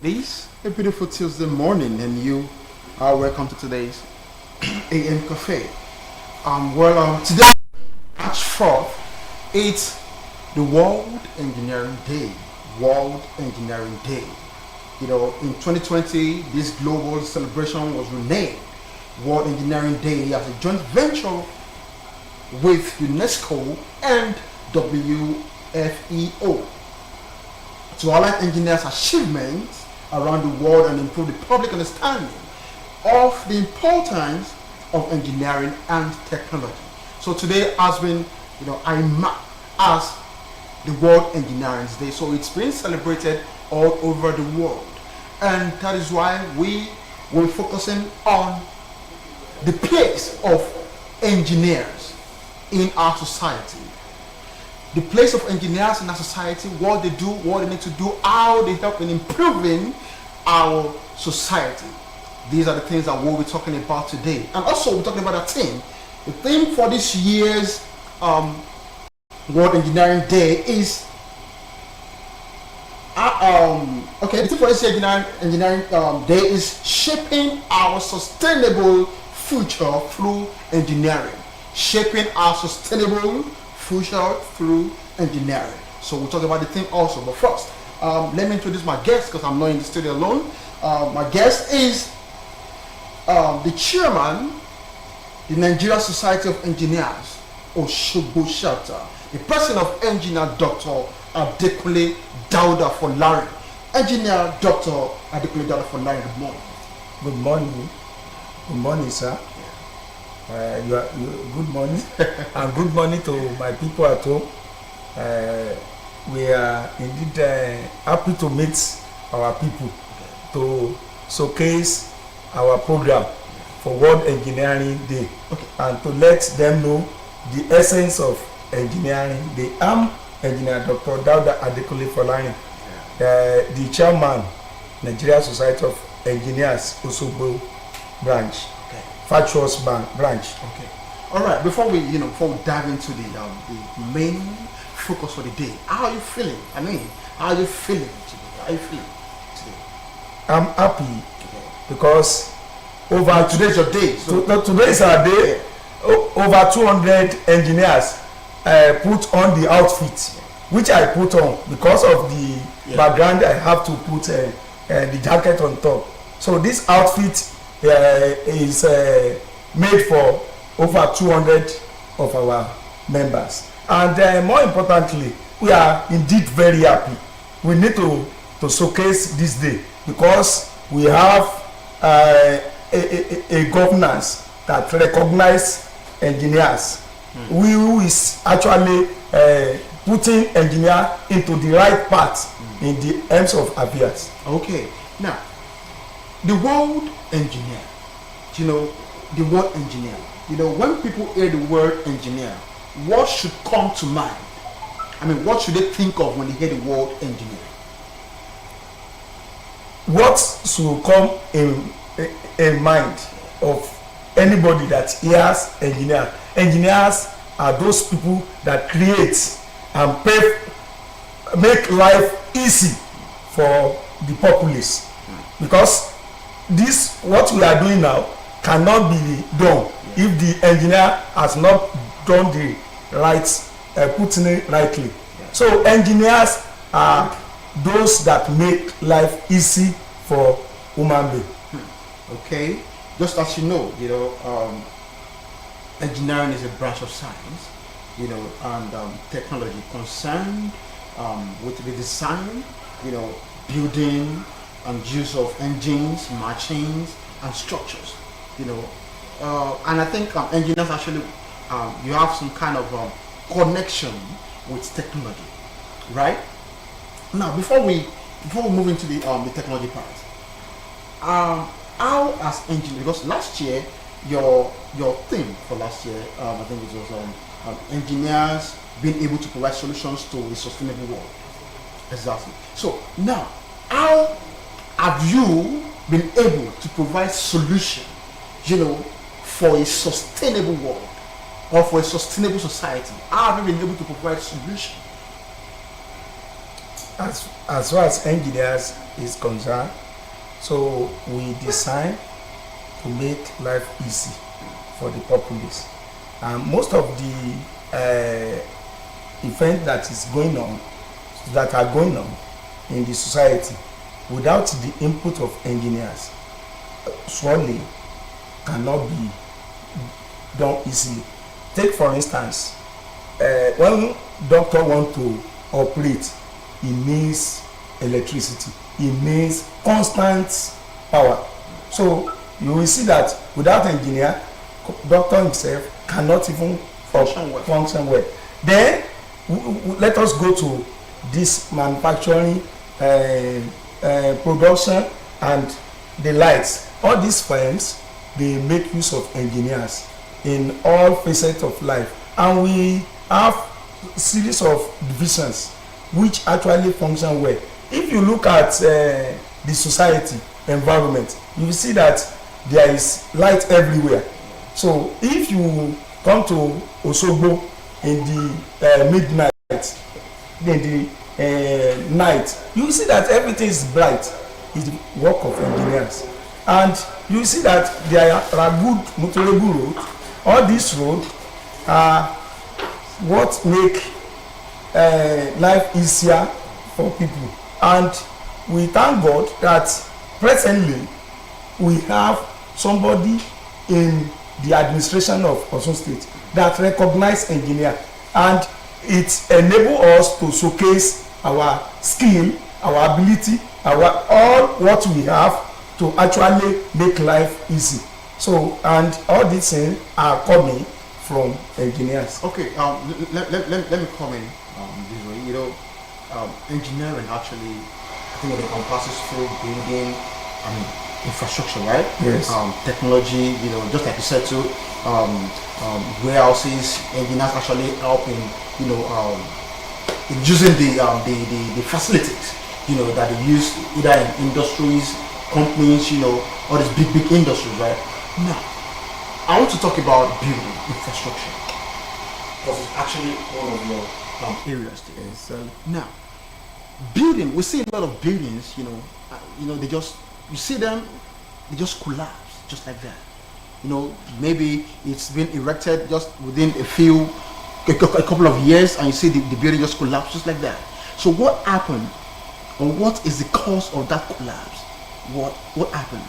This a beautiful Tuesday morning, and you are welcome to today's AM Cafe. Today, March 4th, it's the World Engineering Day. World Engineering Day. You know, in 2020, this global celebration was renamed World Engineering Day as a joint venture with UNESCO and WFEO to highlight engineers' achievements around the world and improve the public understanding of the importance of engineering and technology. So today has been, I mark as the World Engineering Day. So it's been celebrated all over the world, and that is why we will focusing on the place of engineers in our society. The place of engineers in our society, what they do, what they need to do, how they help in improving our society. These are the things that we'll be talking about today. And also we're talking about a theme. The theme for this year's World Engineering Day is the theme for this year's Engineering Day is shaping our sustainable future through engineering. Shaping our sustainable future through engineering. So we'll talk about the thing also. But first, let me introduce my guest because I'm not in the studio alone. My guest is the chairman, the Nigeria Society of Engineers, Osbc, the president of Engineer Dr. Adekunle Dauda Folari. Engineer Dr. Adekunle Dauda Folari, good morning. Good morning. Good morning, sir. Good morning, and good morning to my people at home. We are indeed happy to meet our people to showcase our program for World Engineering Day, and to let them know the essence of engineering. I'm Engineer Dr. Dauda Adekunle Folari, the chairman, Nigeria Society of Engineers, Osbc branch. Virtuous branch. Okay. All right. Before we dive into the main focus for the day, how are you feeling? How are you feeling today? I'm happy because today's your day. So today is our day. Over 200 engineers put on the outfit, which I put on because of the background. I have to put the jacket on top. So this outfit is made for over 200 of our members, and more importantly, we are indeed very happy. We need to showcase this day because we have a governance that recognize engineers. Who is actually putting engineer into the right path in the ends of affairs. Okay, now the word engineer, the word engineer, when people hear the word engineer, what should come to mind? What should they think of when they hear the word engineer? What should come in mind of anybody that hears engineer? Engineers are those people that create and make life easy for the populace, because this what we are doing now cannot be done if the engineer has not done the right putting it rightly. So engineers are those that make life easy for human being. Okay, just as engineering is a branch of science, and technology concerned with the design, building and use of engines, machines, and structures. And I think engineers actually, you have some kind of connection with technology, right? Now, before we move into the technology part, how as engineers? Because last year, your theme for last year, I think it was engineers being able to provide solutions to a sustainable world. Exactly. So now, how have you been able to provide solution, for a sustainable world or for a sustainable society? How have you been able to provide solution? as far as engineers is concerned, so we design to make life easy for the populace, and most of the events that are going on in the society without the input of engineers surely cannot be done easily. Take for instance, when doctor want to operate, he needs electricity, he needs constant power. So you will see that without engineer, doctor himself cannot even function well. Then let us go to this manufacturing, production and the lights. All these firms, they make use of engineers in all facets of life, and we have series of divisions which actually function well. If you look at the society environment, you will see that there is light everywhere. So if you come to Osogbo in the midnight, in the night, you will see that everything is bright. It's the work of engineers, and you see that there are good motorable roads. All these roads are what make life easier for people, and we thank God that presently we have somebody in the administration of Osun State that recognize engineer, and it enable us to showcase our skill, our ability, our all what we have to actually make life easy. So, and all these things are coming from engineers. Okay, let me comment this way. You know, engineering actually, I think it encompasses full building, infrastructure, right? Yes. Technology, you know, just like you said too, warehouses. Engineers actually help in, you know, in using the facilities, you know, that they use either in industries, companies, you know, all these big industries, right? Now, I want to talk about building infrastructure because it's actually one of your areas there. Yes, now, building, we see a lot of buildings, you know, they just, you see them, they just collapse just like that. You know, maybe it's been erected just within a couple of years, and you see the building just collapse just like that. So what happened, or what is the cause of that collapse? What happened?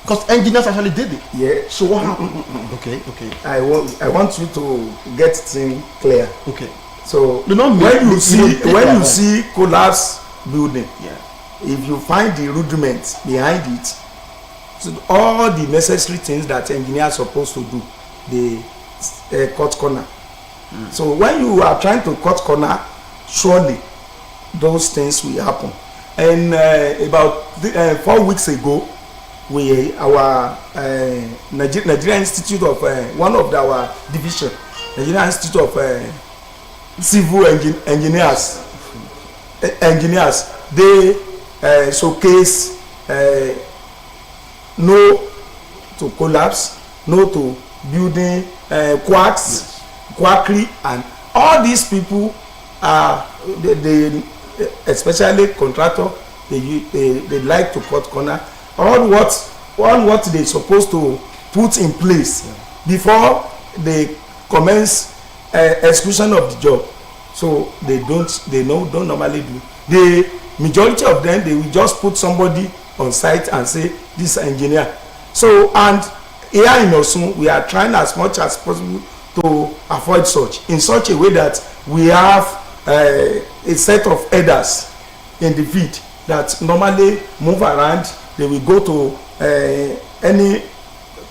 Because engineers actually did it. Yeah. So what happened? Okay. I want you to get things clear. Okay. So when you see collapse building, yeah, if you find the rudiments behind it, so all the necessary things that engineers are supposed to do, they cut corner. So when you are trying to cut corner, surely those things will happen. And about 4 weeks ago, our Nigerian Institute of one of our division, Nigerian Institute of Civil Engineers, they showcase no to collapse, no to building quacks, quackery, and all these people are they especially contractor, they like to cut corner. All what they supposed to put in place before they commence execution of the job, so they don't normally do. The majority of them, they will just put somebody on site and say this engineer. So, and here in Osun, we are trying as much as possible to avoid such, in such a way that we have a set of headers in the field that normally move around. They will go to any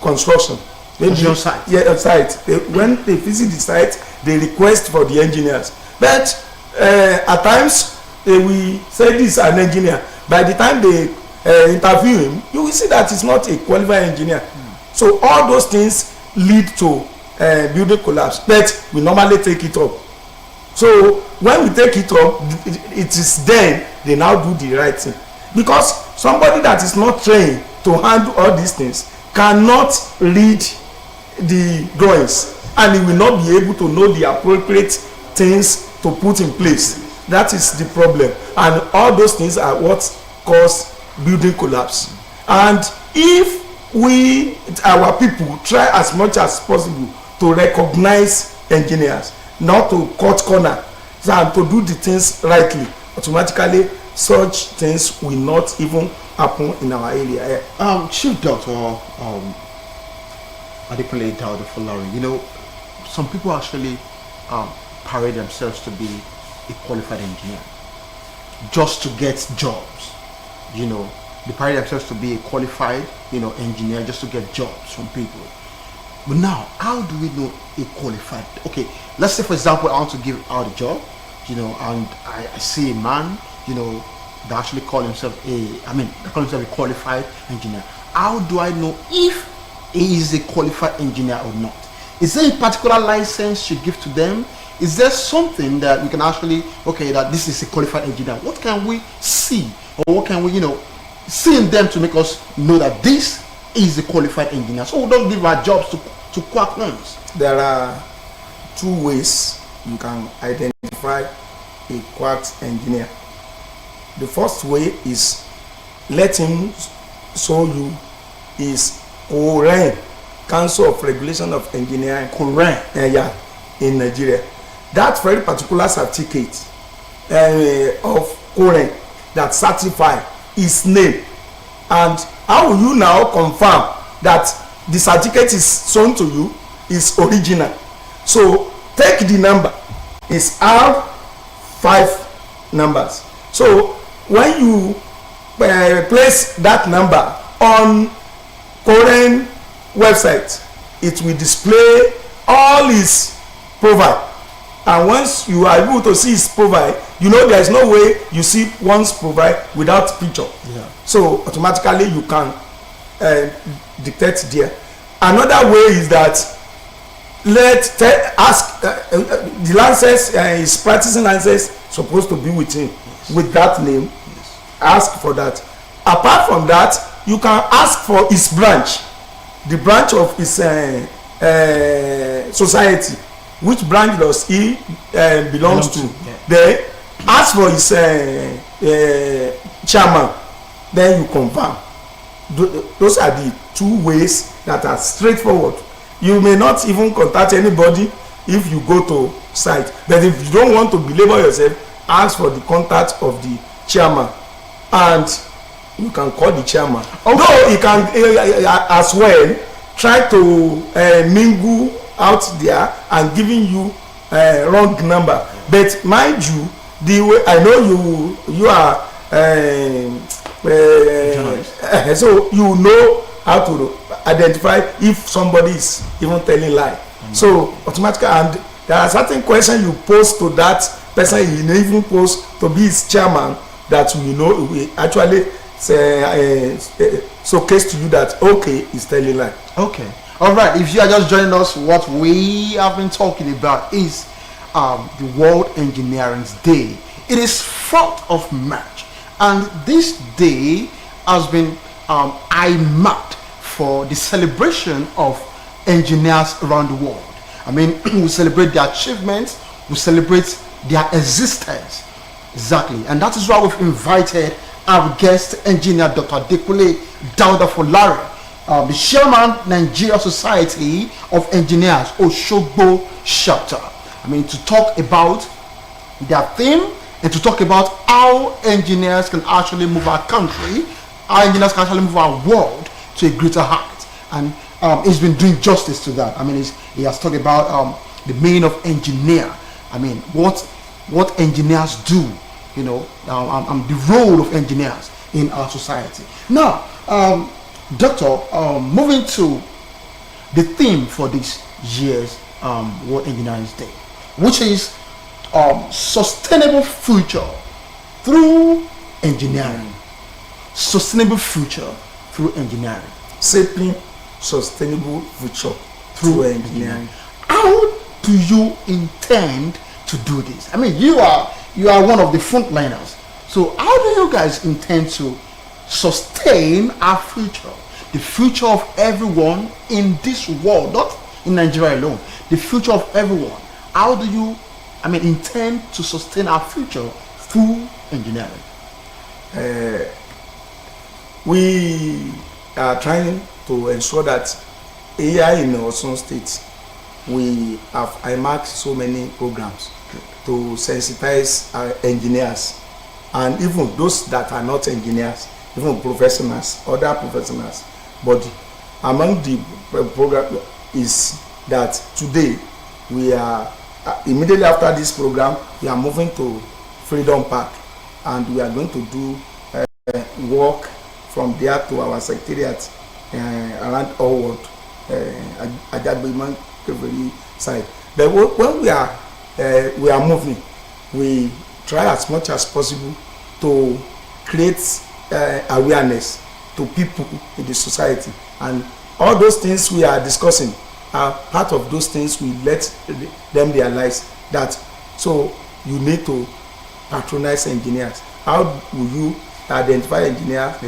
construction. On site. Yeah, on site. When they visit the site, they request for the engineers. But at times, they will say this is an engineer. By the time they interview him, you will see that he's not a qualified engineer. So all those things lead to building collapse. But we normally take it up. So when we take it up, it is then they now do the right thing. Because somebody that is not trained to handle all these things cannot read the drawings, and he will not be able to know the appropriate things to put in place. That is the problem, and all those things are what cause building collapse. And if we, our people, try as much as possible to recognize engineers, not to cut corner, and to do the things rightly, automatically such things will not even happen in our area. Chief Doctor Adekunle Dauda, you know, some people actually parade themselves to be a qualified engineer just to get jobs. You know, they parade themselves to be a qualified, you know, engineer just to get jobs from people. But now, how do we know a qualified? Okay, let's say for example I want to give out a job, you know, and I see a man, you know, that actually call himself a qualified engineer. How do I know if he is a qualified engineer or not? Is there a particular license you give to them? Is there something that we can actually, okay, that this is a qualified engineer? What can we see, or what can we, you know, see in them to make us know that this is a qualified engineer, so we don't give our jobs to quack ones? There are two ways you can identify a quacked engineer. The first way is let him show you his Korean Council of Regulation of Engineering, Korean, in Nigeria. That very particular certificate of Korean that certify his name. And how will you now confirm that the certificate is shown to you is original? So take the number. It's R5 numbers. So when you place that number on Korean website, it will display all his profile. And once you are able to see his profile, you know there is no way you see one's profile without picture. Yeah. So automatically you can dictate there. Another way is that ask the license, his practicing license supposed to be with him, yes, with that name. Yes. Ask for that. Apart from that, you can ask for his branch, the branch of his society. Which branch does he belongs to? Yeah. Then ask for his chairman. Then you confirm. Those are the two ways that are straightforward. You may not even contact anybody if you go to site, but if you don't want to belabor yourself, ask for the contact of the chairman, and you can call the chairman. Although he can as well try to mingle out there and giving you wrong number. But mind you, the way I know you are so you know how to identify if somebody is even telling lie. So automatically, and there are certain questions you pose to that person, you may even pose to be his chairman, that we know we actually showcase to you that okay, he's telling lie. Okay. All right, if you are just joining us, what we have been talking about is the World Engineering Day. It is 4th of March, and this day has been marked for the celebration of engineers around the world. I mean, we celebrate their achievements, we celebrate their existence. Exactly, and that is why we've invited our guest engineer, Dr. Adekunle Dauda, the chairman, Nigeria Society of Engineers, Osogbo chapter. I mean, to talk about their theme and to talk about how engineers can actually move our country, how engineers can actually move our world to a greater height. And he's been doing justice to that. I mean, he has talked about the meaning of engineer. I mean, what engineers do, you know, the role of engineers in our society. Now, Doctor, moving to the theme for this year's World Engineering Day, which is sustainable future through engineering. Sustainable future through engineering. Shaping sustainable future through engineering. How do you intend to do this? I mean, you are one of the frontliners. So how do you guys intend to sustain our future, the future of everyone in this world, not in Nigeria alone, the future of everyone? How do you intend to sustain our future through engineering? We are trying to ensure that AI in Osun State, we have earmarked so many programs to sensitize our engineers and even those that are not engineers, even professionals, other professionals. But among the program is that today we are immediately after this program we are moving to Freedom Park, and we are going to do work from there to our secretariat around Allward, Ajagbeman side. But when we are moving, we try as much as possible to create awareness to people in the society, and all those things we are discussing are part of those things we let them realize that. So you need to patronize engineers. How will you identify engineers?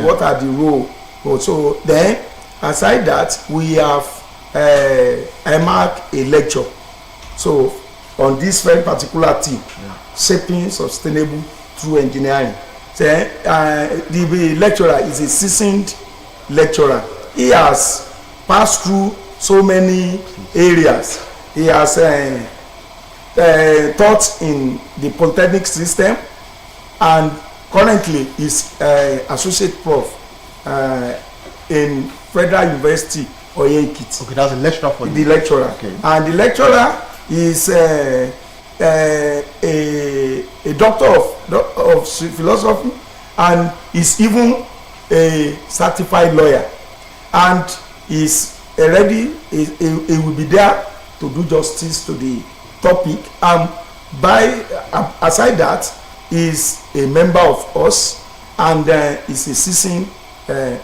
What are the roles? So then, aside that, we have earmarked a lecture. So on this very particular theme, shaping sustainable through engineering. So, the lecturer is a seasoned lecturer. He has passed through so many areas. He has taught in the polytechnic system, and currently is associate prof in Federal University Oye-Ekiti. Okay, that's a lecturer for you. The lecturer. Okay. And the lecturer is a doctor of philosophy, and is even a certified lawyer, and is already he will be there to do justice to the topic. Aside that, is a member of us, and is a seasoned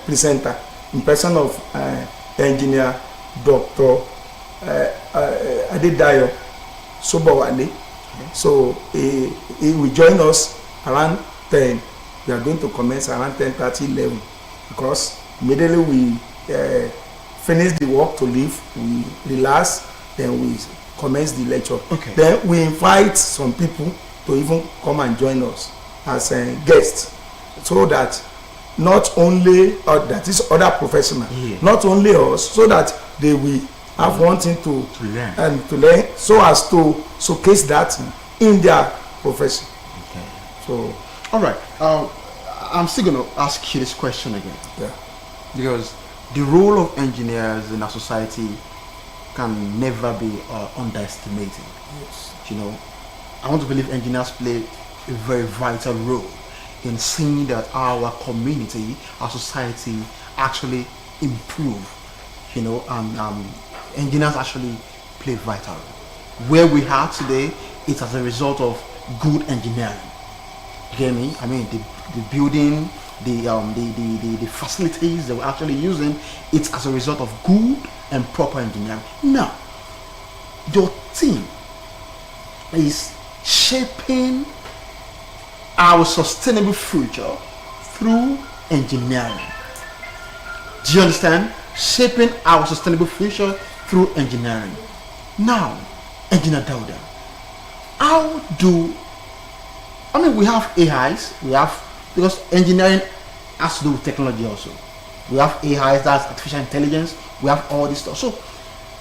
presenter in person of engineer Dr. Adedayo Sobowale. So he will join us around 10. We are going to commence around 10:30, 11, because immediately we finish the work to leave, we relax, then we commence the lecture. Okay. Then we invite some people to even come and join us as guests, so that not only that is other professionals, not only us, so that they will have one thing to learn, and to learn, so as to showcase that in their profession. Okay. So, all right. I'm still going to ask you this question again. Yeah. Because the role of engineers in our society can never be underestimated. Yes. You know, I want to believe engineers play a very vital role in seeing that our community, our society actually improve. You know, and engineers actually play vital role. Where we are today, it's as a result of good engineering. You get me? I mean, the building, the facilities that we're actually using, it's as a result of good and proper engineering. Now, your team is shaping our sustainable future through engineering. Do you understand? Shaping our sustainable future through engineering. Now, Engineer Dauda, how do, we have AIs, because engineering has to do with technology also. We have AIs, that's artificial intelligence, we have all this stuff. So,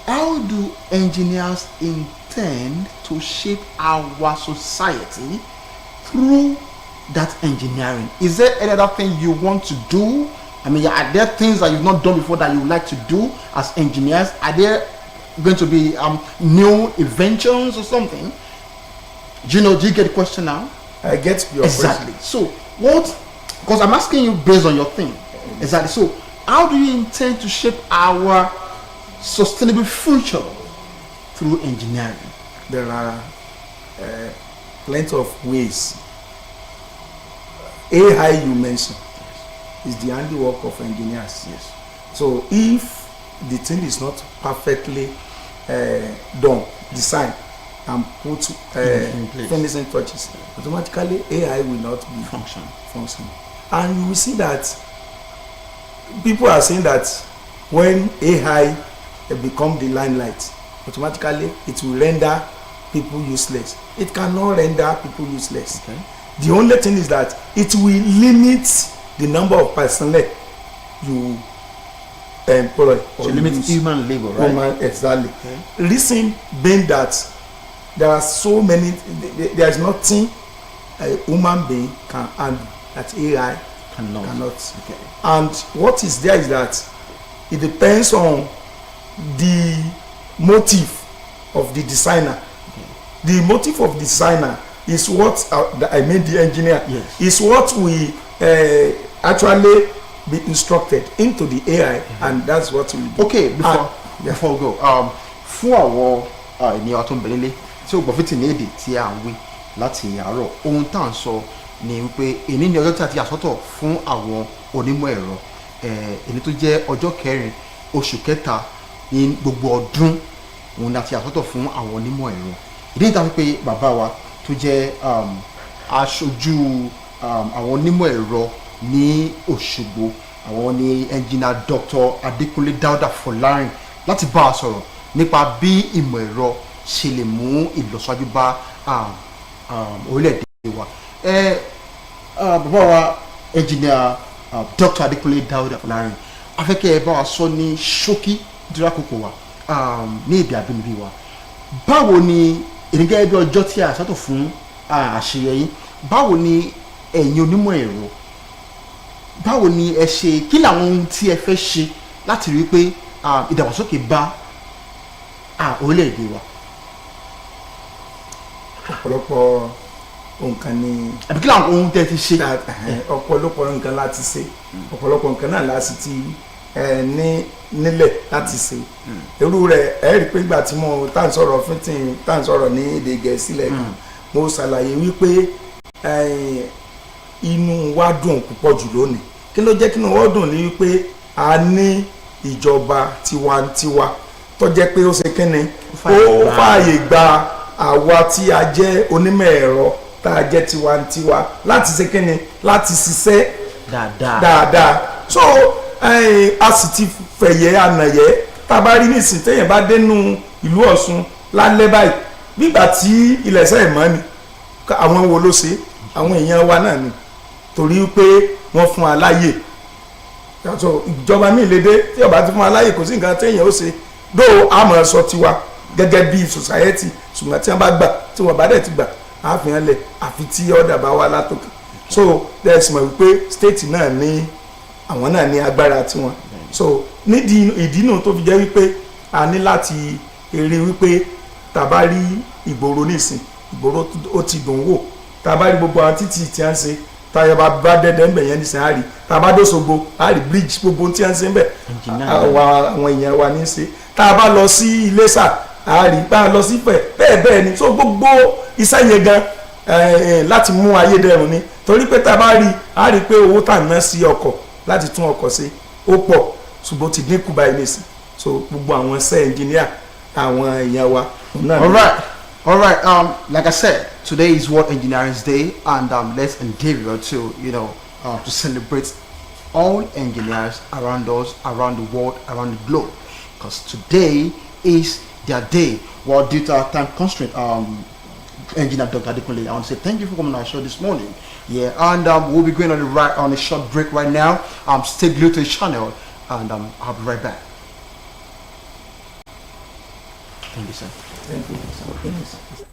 how do engineers intend to shape our society through that engineering? Is there any other thing you want to do? Are there things that you've not done before that you would like to do as engineers? Are there going to be new inventions or something? Do you get the question now? I get your exactly. question. So because I'm asking you based on your thing. Exactly. So how do you intend to shape our sustainable future through engineering? There are plenty of ways. AI you mentioned is the handiwork of engineers. Yes. So if the thing is not perfectly done, designed, and put finishing touches, automatically AI will not be function. And you will see that people are saying that when AI become the limelight, automatically it will render people useless. It cannot render people useless. Okay. The only thing is that it will limit the number of personnel you employ. So limit human labor, right? Human, exactly. Okay. Reason being that there are so many, there is nothing a human being can handle that AI cannot. Okay. And what is there is that it depends on the motive of the designer. Okay. The motive of the designer is what the engineer, yes, is what we actually be instructed into the AI, and that's what we do. Okay, before we go, fún àwọn ènìyàn tó ń bẹ nílé tí ó gbọ́ fìtì ní èdè tí à ń wí láti àárọ̀, ohun tá à ń sọ ni wípé èní ni ọjọ́ tí a ti àsọtọ̀ fún àwọn onímọ̀ ẹ̀rọ, èní tó jẹ́ ọjọ́ kẹrin oṣù kẹta ní gbogbo ọdún, òun ni a ti àsọtọ̀ fún àwọn onímọ̀ ẹ̀rọ. ìdí ìta wípé bàbá wa tó jẹ́ aṣojú àwọn onímọ̀ ẹ̀rọ ní Òṣogbo, àwọn ni engineer Dr. Adékúnlé Dáúdà Fọlárin, láti bá a sọ̀rọ̀ nípa bí ìmọ̀ ẹ̀rọ ṣe lè mú ìlọsíwájú bá orílẹ̀-èdè wa. Bàbá wa engineer Dr. Adékúnlé Dáúdà Fọlárin, afẹ́kẹ́ ẹ bá wa sọ ní ṣókí dúró àkókò wa ní èdè àbínibí wa. Báwo ni èyí gẹ́gẹ́ bí ọjọ́ tí a ṣètò fún àṣeyẹyìn, báwo ni ẹ̀yin onímọ̀ ẹ̀rọ, báwo ni ẹ ṣe, kí làwọn ohun tí ẹ fẹ́ ṣe láti rí pé ìdàgbàsókè bá orílẹ̀-èdè wa? ọ̀pọ̀lọpọ̀ nǹkan ni. àbí kí làwọn ohun tẹ́ ti ṣe? ọ̀pọ̀lọpọ̀ nǹkan láti ṣe, ọ̀pọ̀lọpọ̀ nǹkan náà láti ti nílẹ̀ láti ṣe. irú rẹ̀ ẹ rí i pé ìgbà tí mo tá à ń sọ̀rọ̀ fíntín tá à ń sọ̀rọ̀ ní èdè Gẹ̀ẹ́sì lẹ́ẹ̀kan, mo ṣàlàyé wípé inú wa dùn púpọ̀ jù lónìí. Kí ló jẹ́ kí inú wa dùn ní wípé a ní ìjọba tiwantiwa tó jẹ́ pé ó ṣe kíni, ó fààyè gba àwa tí a jẹ́ onímọ̀ ẹ̀rọ tá a jẹ́ tiwantiwa láti ṣe kíni, láti ṣiṣẹ́ dáadáa. So a sì ti fẹ̀yẹ́ ànàyẹ́, tá a bá rí nísìnyí téèyàn bá dénú ìlú Ọ̀ṣun lálẹ́ báyìí nígbà tí ilẹ̀ṣẹ̀ ìmọ̀ ni, àwọn wo ló ṣe? Àwọn èèyàn wa náà ni, torí pé wọ́n fún wa láyè. Ìjọba mi lè dé tí ọba ti fún wa láyè, kò sí nǹkan téèyàn ó ṣe. Dó àmọ́ sọ tiwa gẹ́gẹ́ bí society, ṣùgbọ́n tí wọ́n bá gbà, tí wọ́n bá dẹ̀ ti gbà, á fi hàn lẹ̀ àfi tí ọ̀dà bá wà látòkè. So there's mọ̀ wípé state náà ní àwọn náà ní agbára tiwọn. So nídìí ìdínú tó fi jẹ́ wípé a ní láti rí wípé tàbá rí ìgboro nísìn, ìgboro ó ti dùn wò, tàbá rí gbogbo àwọn títì tí a ń ṣe, táyà bá dẹ́dẹ́ ń bẹ̀ yẹn nísìn, àárí tàbá dóṣogbo àárí bridge gbogbo tí a ń ṣe ń bẹ̀ àwọn èèyàn wa ní í ṣe. Tá a bá lọ sí Iléṣà àárí, bá a lọ sí Ifẹ̀, bẹ́ẹ̀ ni. So gbogbo iṣẹ́ yẹn gan láti mú ayé dẹrùn ni, torí pé tá a bá rí àárí pé owó tà ń ná sí ọkọ̀ láti tún ọkọ̀ ṣe ó pọ̀, ṣùgbọ́n ti dínkù báyìí nísìn. So gbogbo àwọn iṣẹ́ engineer àwọn èèyàn wa. All right. Like I said, today is World Engineering Day, and let's endeavor to, to celebrate all engineers around us, around the world, around the globe, because today is their day. Well, due to our time constraint, Engineer Dr. Adékúnlé, I want to say thank you for coming on our show this morning. Yeah, and we'll be going on a short break right now. Stay glued to the channel, and I'll be right back. Thank you, sir. Thank you.